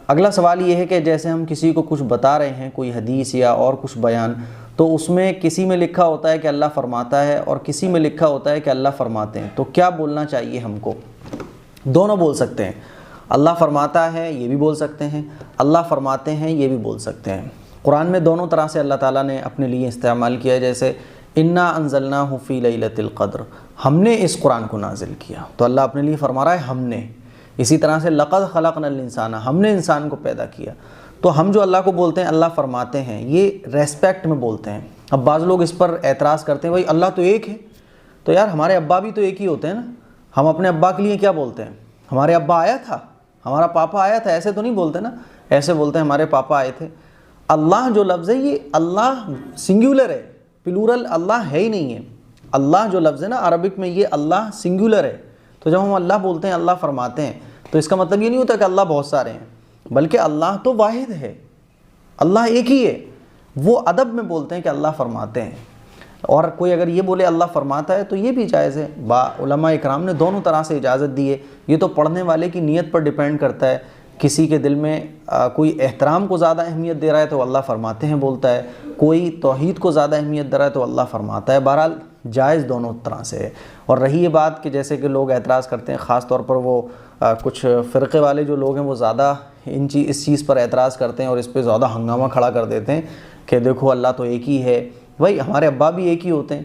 اگلا سوال یہ ہے کہ جیسے ہم کسی کو کچھ بتا رہے ہیں، کوئی حدیث یا اور کچھ بیان، تو اس میں کسی میں لکھا ہوتا ہے کہ اللہ فرماتا ہے اور کسی میں لکھا ہوتا ہے کہ اللہ فرماتے ہیں، تو کیا بولنا چاہیے ہم کو؟ دونوں بول سکتے ہیں، اللہ فرماتا ہے یہ بھی بول سکتے ہیں، اللہ فرماتے ہیں یہ بھی بول سکتے ہیں۔ قرآن میں دونوں طرح سے اللہ تعالیٰ نے اپنے لیے استعمال کیا ہے، جیسے انا انزلناہ فی لیلۃ القدر، ہم نے اس قرآن کو نازل کیا، تو اللہ اپنے لیے فرما رہا ہے ہم نے۔ اسی طرح سے لقد خلقنا الانسان، ہم نے انسان کو پیدا کیا۔ تو ہم جو اللہ کو بولتے ہیں اللہ فرماتے ہیں، یہ ریسپیکٹ میں بولتے ہیں۔ اب بعض لوگ اس پر اعتراض کرتے ہیں، بھائی اللہ تو ایک ہے، تو یار ہمارے ابا بھی تو ایک ہی ہوتے ہیں نا، ہم اپنے ابا کے لیے کیا بولتے ہیں؟ ہمارے ابا آیا تھا، ہمارا پاپا آیا تھا، ایسے تو نہیں بولتے نا، ایسے بولتے ہیں ہمارے پاپا آئے تھے۔ اللہ جو لفظ ہے یہ اللہ سنگولر ہے، پلورل اللہ ہے ہی نہیں ہے۔ اللہ جو لفظ ہے نا عربک میں، یہ اللہ سنگولر ہے۔ تو جب ہم اللہ بولتے ہیں اللہ فرماتے ہیں، تو اس کا مطلب یہ نہیں ہوتا کہ اللہ بہت سارے ہیں، بلکہ اللہ تو واحد ہے، اللہ ایک ہی ہے۔ وہ ادب میں بولتے ہیں کہ اللہ فرماتے ہیں، اور کوئی اگر یہ بولے اللہ فرماتا ہے تو یہ بھی جائز ہے۔ علماء اکرام نے دونوں طرح سے اجازت دی ہے۔ یہ تو پڑھنے والے کی نیت پر ڈیپینڈ کرتا ہے، کسی کے دل میں کوئی احترام کو زیادہ اہمیت دے رہا ہے تو اللہ فرماتے ہیں بولتا ہے، کوئی توحید کو زیادہ اہمیت دے رہا ہے تو اللہ فرماتا ہے۔ بہرحال جائز دونوں طرح سے ہے۔ اور رہی یہ بات کہ جیسے کہ لوگ اعتراض کرتے ہیں، خاص طور پر وہ کچھ فرقے والے جو لوگ ہیں وہ زیادہ اس چیز پر اعتراض کرتے ہیں اور اس پہ زیادہ ہنگامہ کھڑا کر دیتے ہیں کہ دیکھو اللہ تو ایک ہی ہے۔ بھائی ہمارے ابا بھی ایک ہی ہوتے ہیں،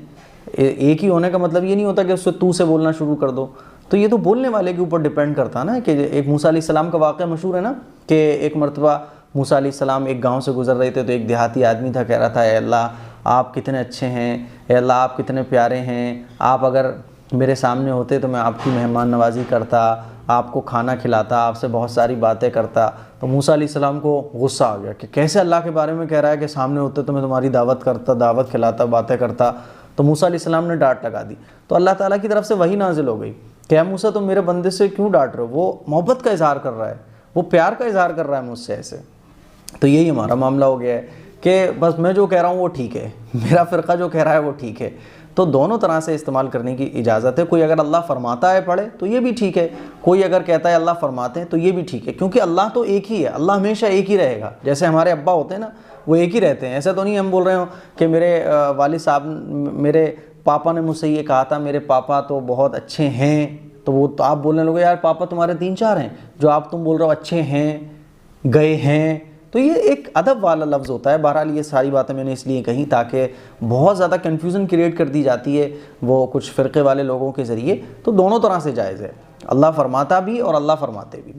ایک ہی ہونے کا مطلب یہ نہیں ہوتا کہ اس سے تو سے بولنا شروع کر دو۔ تو یہ تو بولنے والے کے اوپر ڈیپینڈ کرتا ہے نا، کہ ایک موسیٰ علیہ السلام کا واقعہ مشہور ہے نا، کہ ایک مرتبہ موسیٰ علیہ السلام ایک گاؤں سے گزر رہے تھے، تو ایک دیہاتی آدمی تھا، کہہ رہا تھا اے اللہ آپ کتنے اچھے ہیں، اے اللہ آپ کتنے پیارے ہیں، آپ اگر میرے سامنے ہوتے تو میں آپ کی مہمان نوازی کرتا، آپ کو کھانا کھلاتا، آپ سے بہت ساری باتیں کرتا۔ تو موسیٰ علیہ السلام کو غصہ آ گیا کہ کیسے اللہ کے بارے میں کہہ رہا ہے کہ سامنے ہوتے تو میں تمہاری دعوت کرتا، دعوت کھلاتا، باتیں کرتا۔ تو موسیٰ علیہ السلام نے ڈانٹ لگا دی، تو اللہ تعالیٰ کی طرف سے وحی نازل ہو گئی کہ اے موسیٰ تم میرے بندے سے کیوں ڈانٹ رہے ہو، وہ محبت کا اظہار کر رہا ہے، وہ پیار کا اظہار کر رہا ہے مجھ سے ایسے۔ تو یہی ہمارا معاملہ ہو گیا ہے کہ بس میں جو کہہ رہا ہوں وہ ٹھیک ہے، میرا فرقہ جو کہہ رہا ہے وہ ٹھیک ہے۔ تو دونوں طرح سے استعمال کرنے کی اجازت ہے۔ کوئی اگر اللہ فرماتا ہے پڑھے تو یہ بھی ٹھیک ہے، کوئی اگر کہتا ہے اللہ فرماتے ہیں تو یہ بھی ٹھیک ہے، کیونکہ اللہ تو ایک ہی ہے، اللہ ہمیشہ ایک ہی رہے گا۔ جیسے ہمارے ابا ہوتے ہیں نا، وہ ایک ہی رہتے ہیں، ایسا تو نہیں ہم بول رہے ہوں کہ میرے والد صاحب، میرے پاپا نے مجھ سے یہ کہا تھا میرے پاپا تو بہت اچھے ہیں، تو وہ تو آپ بولنے لگے یار پاپا تمہارے 3-4 ہیں، جو آپ تم بول رہے ہو اچھے ہیں، گئے ہیں، تو یہ ایک ادب والا لفظ ہوتا ہے۔ بہرحال یہ ساری باتیں میں نے اس لیے کہیں تاکہ بہت زیادہ کنفیوژن کریٹ کر دی جاتی ہے وہ کچھ فرقے والے لوگوں کے ذریعے۔ تو دونوں طرح سے جائز ہے، اللہ فرماتا بھی اور اللہ فرماتے بھی۔